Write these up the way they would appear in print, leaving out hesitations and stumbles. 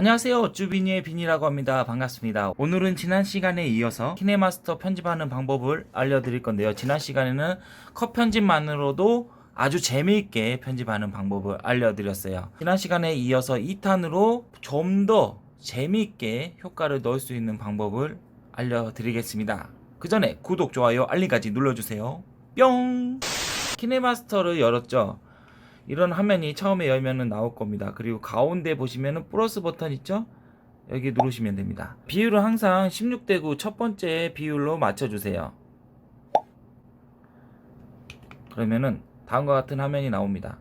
안녕하세요, 쭈비니의 비니라고 합니다. 반갑습니다. 오늘은 지난 시간에 이어서 키네마스터 편집하는 방법을 알려드릴 건데요. 지난 시간에는 컷 편집만으로도 아주 재미있게 편집하는 방법을 알려드렸어요. 지난 시간에 이어서 2탄으로 좀 더 재미있게 효과를 넣을 수 있는 방법을 알려드리겠습니다. 그 전에 구독, 좋아요, 알림까지 눌러주세요. 뿅! 키네마스터를 열었죠. 이런 화면이 처음에 열면은 나올 겁니다. 그리고 가운데 보시면은 플러스 버튼 있죠? 여기 누르시면 됩니다. 비율은 항상 16대 9 첫 번째 비율로 맞춰주세요. 그러면은 다음과 같은 화면이 나옵니다.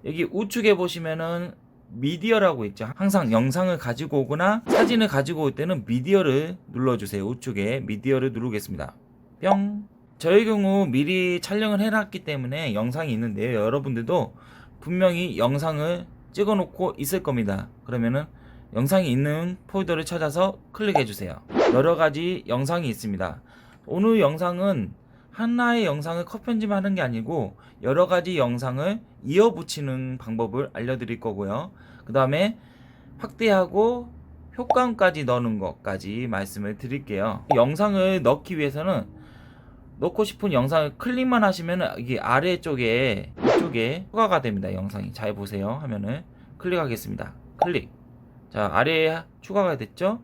여기 우측에 보시면은 미디어라고 있죠. 항상 영상을 가지고 오거나 사진을 가지고 올 때는 미디어를 눌러주세요. 우측에 미디어를 누르겠습니다. 뿅! 저의 경우 미리 촬영을 해놨기 때문에 영상이 있는데요. 여러분들도 분명히 영상을 찍어 놓고 있을 겁니다. 그러면은 영상이 있는 폴더를 찾아서 클릭해 주세요. 여러가지 영상이 있습니다. 오늘 영상은 하나의 영상을 컷 편집하는 게 아니고 여러가지 영상을 이어 붙이는 방법을 알려드릴 거고요. 그 다음에 확대하고 효과음까지 넣는 것까지 말씀을 드릴게요. 영상을 넣기 위해서는 넣고 싶은 영상을 클릭만 하시면 이게 아래쪽에 이쪽에 추가가 됩니다. 영상이 잘 보세요. 화면을 클릭하겠습니다. 클릭. 자, 아래에 추가가 됐죠?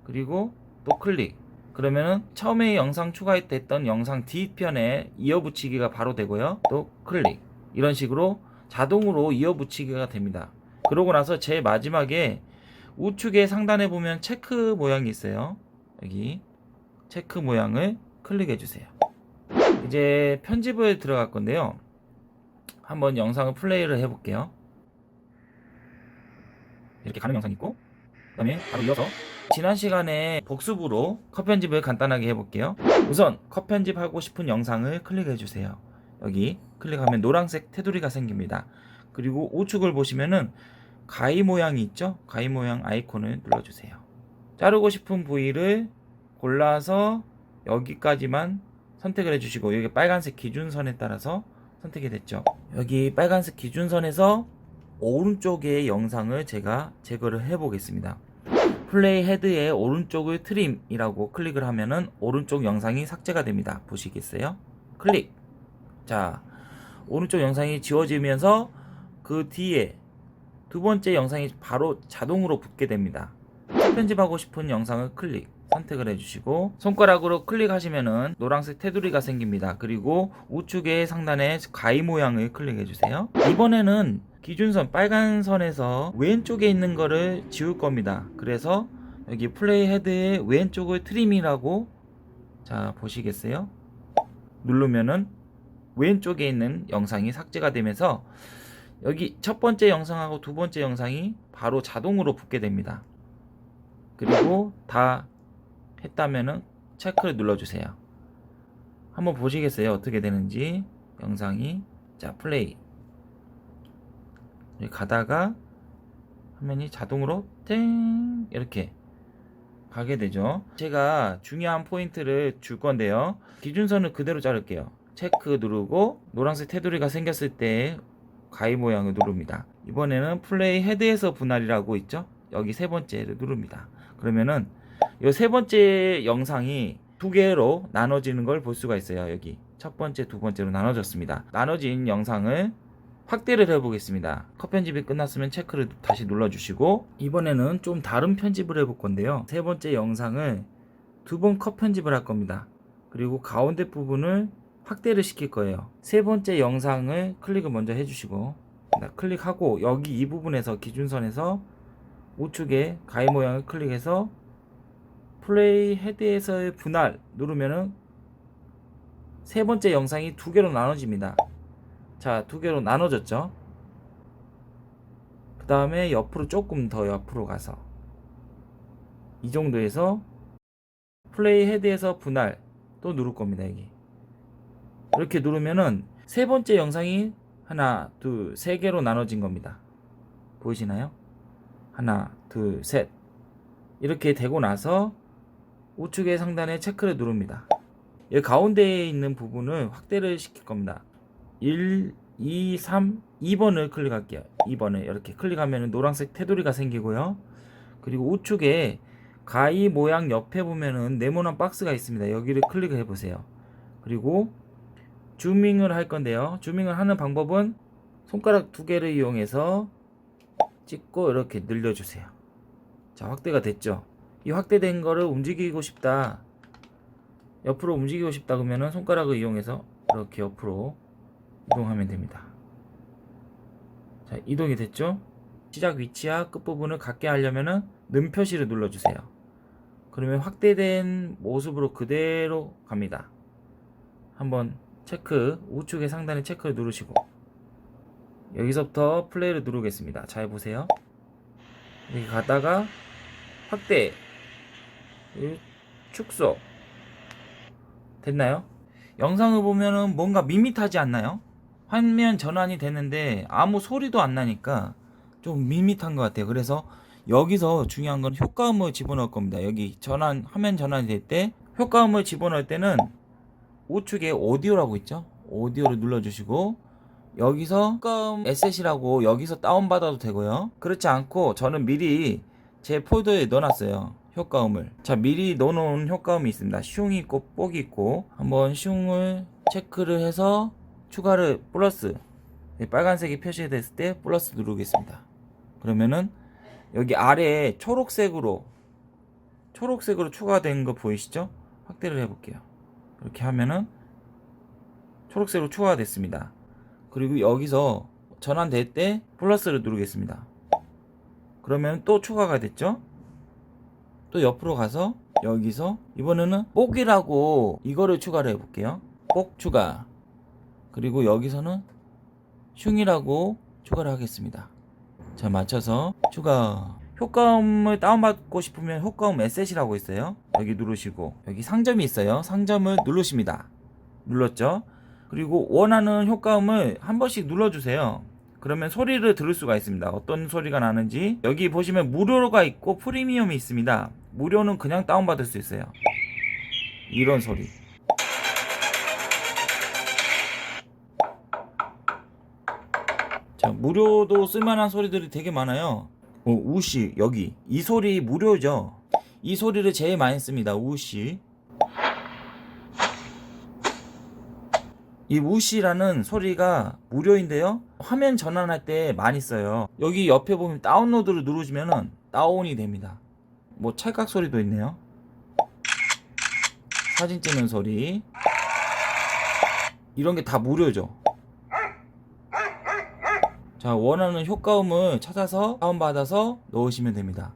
그리고 또 클릭. 그러면은 처음에 영상 추가됐던 영상 뒤편에 이어붙이기가 바로 되고요. 또 클릭. 이런 식으로 자동으로 이어붙이기가 됩니다. 그러고 나서 제일 마지막에 우측에 상단에 보면 체크 모양이 있어요. 여기 체크 모양을 클릭해 주세요. 이제 편집을 들어갈 건데요. 한번 영상을 플레이를 해볼게요. 이렇게 가는 영상이 있고, 그 다음에 바로 이어서 지난 시간에 복습으로 컷 편집을 간단하게 해볼게요. 우선 컷 편집하고 싶은 영상을 클릭해 주세요. 여기 클릭하면 노란색 테두리가 생깁니다. 그리고 우측을 보시면은 가위 모양이 있죠? 가위 모양 아이콘을 눌러주세요. 자르고 싶은 부위를 골라서 여기까지만 선택을 해주시고, 여기 빨간색 기준선에 따라서 선택이 됐죠. 여기 빨간색 기준선에서 오른쪽의 영상을 제가 제거를 해 보겠습니다. 플레이 헤드의 오른쪽을 트림이라고 클릭을 하면은 오른쪽 영상이 삭제가 됩니다. 보시겠어요? 클릭. 자, 오른쪽 영상이 지워지면서 그 뒤에 두 번째 영상이 바로 자동으로 붙게 됩니다. 편집하고 싶은 영상을 클릭 선택을 해주시고, 손가락으로 클릭하시면은 노란색 테두리가 생깁니다. 그리고 우측에 상단에 가위 모양을 클릭해주세요. 이번에는 기준선 빨간 선에서 왼쪽에 있는 거를 지울 겁니다. 그래서 여기 플레이 헤드의 왼쪽을 트림이라고, 자 보시겠어요? 누르면은 왼쪽에 있는 영상이 삭제가 되면서 여기 첫 번째 영상하고 두 번째 영상이 바로 자동으로 붙게 됩니다. 그리고 다 했다면은 체크를 눌러주세요. 한번 보시겠어요? 어떻게 되는지 영상이. 자, 플레이. 여기 가다가 화면이 자동으로 땡 이렇게 가게 되죠. 제가 중요한 포인트를 줄 건데요. 기준선을 그대로 자를게요. 체크 누르고 노란색 테두리가 생겼을 때 가위 모양을 누릅니다. 이번에는 플레이 헤드에서 분할이라고 있죠? 여기 세 번째를 누릅니다. 그러면은 이 세 번째 영상이 두 개로 나눠지는 걸 볼 수가 있어요. 여기 첫 번째, 두 번째로 나눠졌습니다. 나눠진 영상을 확대를 해보겠습니다. 컷 편집이 끝났으면 체크를 다시 눌러주시고, 이번에는 좀 다른 편집을 해볼 건데요. 세 번째 영상을 두 번 컷 편집을 할 겁니다. 그리고 가운데 부분을 확대를 시킬 거예요. 세 번째 영상을 클릭을 먼저 해주시고, 클릭하고 여기 이 부분에서 기준선에서 우측에 가위 모양을 클릭해서 플레이 헤드에서의 분할 누르면은 세 번째 영상이 두 개로 나눠집니다. 자, 두 개로 나눠졌죠. 그 다음에 옆으로 조금 더 옆으로 가서 이 정도에서 플레이 헤드에서 분할 또 누를 겁니다. 여기 이렇게 누르면은 세 번째 영상이 하나, 둘, 세 개로 나눠진 겁니다. 보이시나요? 하나, 둘, 셋. 이렇게 되고 나서 우측의 상단에 체크를 누릅니다. 여기 가운데에 있는 부분을 확대를 시킬 겁니다. 1, 2, 3, 2번을 클릭할게요. 2번을 이렇게 클릭하면 노란색 테두리가 생기고요. 그리고 우측에 가위 모양 옆에 보면은 네모난 박스가 있습니다. 여기를 클릭을 해보세요. 그리고 줌밍을 할 건데요. 줌밍을 하는 방법은 손가락 두 개를 이용해서 찍고 이렇게 늘려주세요. 자, 확대가 됐죠. 이 확대된 거를 움직이고 싶다, 옆으로 움직이고 싶다 그러면은 손가락을 이용해서 이렇게 옆으로 이동하면 됩니다. 자, 이동이 됐죠. 시작 위치와 끝부분을 같게 하려면은 는 표시를 눌러주세요. 그러면 확대된 모습으로 그대로 갑니다. 한번 체크, 우측의 상단에 체크를 누르시고 여기서부터 플레이를 누르겠습니다. 잘 보세요. 이렇게 가다가 확대, 축소 됐나요? 영상을 보면은 뭔가 밋밋하지 않나요? 화면 전환이 되는데 아무 소리도 안 나니까 좀 밋밋한 것 같아요. 그래서 여기서 중요한 건 효과음을 집어넣을 겁니다. 여기 화면 전환이 될 때 효과음을 집어넣을 때는 우측에 오디오라고 있죠? 오디오를 눌러주시고 여기서 효과음 에셋이라고 여기서 다운받아도 되고요. 그렇지 않고 저는 미리 제 폴더에 넣어놨어요. 효과음을. 자, 미리 넣어놓은 효과음이 있습니다. 슝이 있고 뽁이 있고, 한번 슝을 체크를 해서 추가를 플러스, 빨간색이 표시됐을 때 플러스 누르겠습니다. 그러면은 여기 아래에 초록색으로 추가된 거 보이시죠? 확대를 해볼게요. 이렇게 하면은 초록색으로 추가가 됐습니다. 그리고 여기서 전환될 때 플러스를 누르겠습니다. 그러면 또 추가가 됐죠? 또 옆으로 가서 여기서 이번에는 뽁이라고 이거를 추가를 해볼게요. 뽁 추가. 그리고 여기서는 슝이라고 추가를 하겠습니다. 자, 맞춰서 추가. 효과음을 다운받고 싶으면 효과음 에셋이라고 있어요. 여기 누르시고 여기 상점이 있어요. 상점을 누르십니다. 눌렀죠? 그리고 원하는 효과음을 한 번씩 눌러주세요. 그러면 소리를 들을 수가 있습니다. 어떤 소리가 나는지. 여기 보시면 무료가 있고 프리미엄이 있습니다. 무료는 그냥 다운받을 수 있어요. 이런 소리. 자, 무료도 쓸만한 소리들이 되게 많아요. 우시, 여기 이 소리 무료죠. 이 소리를 제일 많이 씁니다. 우시. 이 우시라는 소리가 무료인데요, 화면 전환할 때 많이 써요. 여기 옆에 보면 다운로드를 누르시면은 다운이 됩니다. 뭐 찰칵 소리도 있네요. 사진 찍는 소리. 이런 게 다 무료죠. 자, 원하는 효과음을 찾아서 다운받아서 넣으시면 됩니다.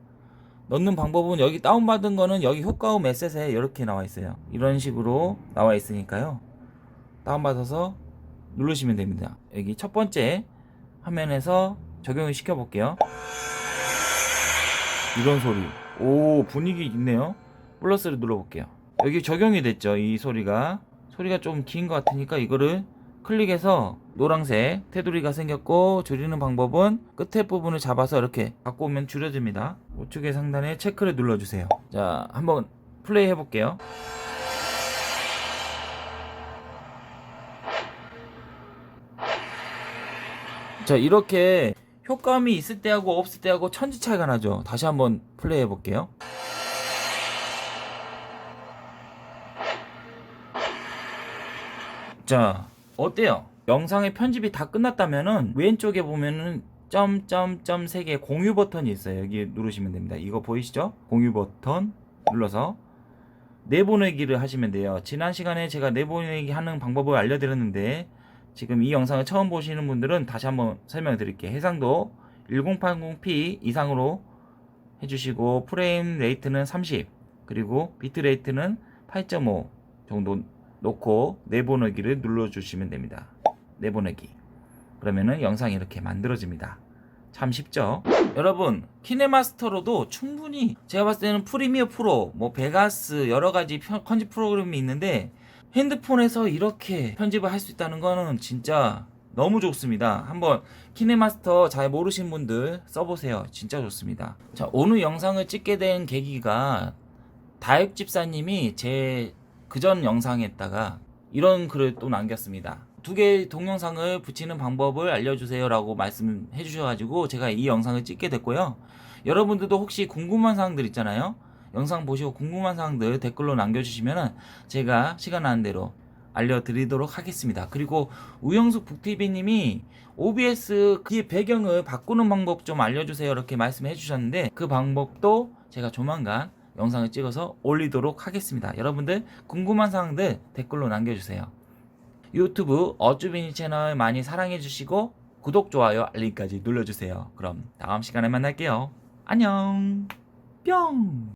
넣는 방법은 여기 다운받은 거는 여기 효과음 에셋에 이렇게 나와 있어요. 이런 식으로 나와 있으니까요, 다운받아서 누르시면 됩니다. 여기 첫 번째 화면에서 적용을 시켜 볼게요. 이런 소리. 오, 분위기 있네요. 플러스를 눌러 볼게요. 여기 적용이 됐죠. 이 소리가 좀 긴 것 같으니까 이거를 클릭해서 노란색 테두리가 생겼고, 줄이는 방법은 끝에 부분을 잡아서 이렇게 갖고 오면 줄여집니다. 우측의 상단에 체크를 눌러주세요. 자, 한번 플레이 해볼게요. 자, 이렇게 효과음이 있을 때하고 없을 때하고 천지 차이가 나죠. 다시 한번 플레이 해볼게요. 자, 어때요? 영상의 편집이 다 끝났다면은 왼쪽에 보면은 점점점 3개 공유 버튼이 있어요. 여기 누르시면 됩니다. 이거 보이시죠? 공유 버튼 눌러서 내보내기를 하시면 돼요. 지난 시간에 제가 내보내기 하는 방법을 알려드렸는데, 지금 이 영상을 처음 보시는 분들은 다시 한번 설명을 드릴게요. 해상도 1080p 이상으로 해주시고, 프레임 레이트는 30, 그리고 비트 레이트는 8.5 정도 놓고 내보내기를 눌러주시면 됩니다. 내보내기. 그러면은 영상이 이렇게 만들어집니다. 참 쉽죠? 여러분, 키네마스터로도 충분히, 제가 봤을 때는 프리미어 프로, 뭐 베가스 여러가지 편집 프로그램이 있는데, 핸드폰에서 이렇게 편집을 할 수 있다는 거는 진짜 너무 좋습니다. 한번 키네마스터 잘 모르신 분들 써보세요. 진짜 좋습니다. 자, 오늘 영상을 찍게 된 계기가, 다육집사님이 제 그전 영상에다가 이런 글을 또 남겼습니다. 2개의 동영상을 붙이는 방법을 알려주세요 라고 말씀해 주셔가지고 제가 이 영상을 찍게 됐고요. 여러분들도 혹시 궁금한 사항들 있잖아요. 영상 보시고 궁금한 사항들 댓글로 남겨주시면 제가 시간 나는 대로 알려드리도록 하겠습니다. 그리고 우영숙 북TV님이 OBS 그 배경을 바꾸는 방법 좀 알려주세요 이렇게 말씀해 주셨는데, 그 방법도 제가 조만간 영상을 찍어서 올리도록 하겠습니다. 여러분들 궁금한 사항들 댓글로 남겨주세요. 유튜브 어쭈비니 채널 많이 사랑해 주시고 구독, 좋아요, 알림까지 눌러주세요. 그럼 다음 시간에 만날게요. 안녕. 뿅.